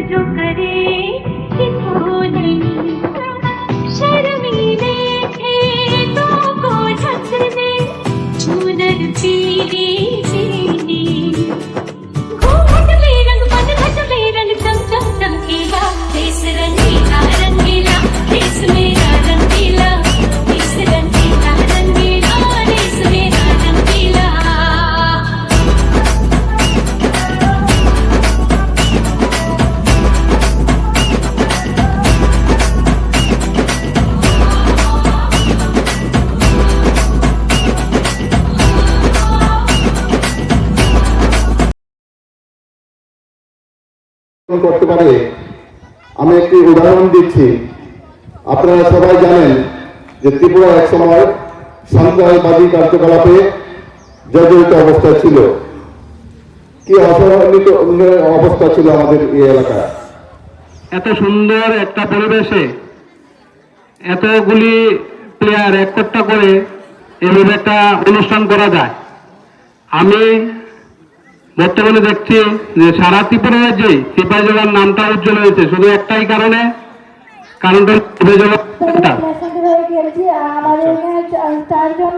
जो करे किसको नहीं शर्मीले थे तो को ढक दे चूनर पीली पीली घूंघट में रंग पनघट में रंग चम चम चमकीला देश रंगीला रंगीला देश मेरा रंगीला देश रंगीला रंगीला देश मेरा रंगीला করতে পারে। আমি একটি উদাহরণ দিচ্ছি। আপনারা সবাই জানেন যে ত্রিপুরা এক সময় সন্ত্রাসবাদী কার্যকলাপে জর্জরিত অবস্থা ছিল। কি অসহনীত অবস্থা ছিল আমাদের এই এলাকায়। এত সুন্দর একটা পরিবেশে এতগুলি প্লেয়ার একটা করে এভাবে একটা অনুষ্ঠান করা যায়। আমি বর্তমানে দেখছি যে সারা ত্রিপুরা রাজ্যে সিপাহী জওয়ান নামটা উজ্জ্বল হয়েছে শুধু একটাই কারণে, কারণটা আমাদের এখানে 4 জন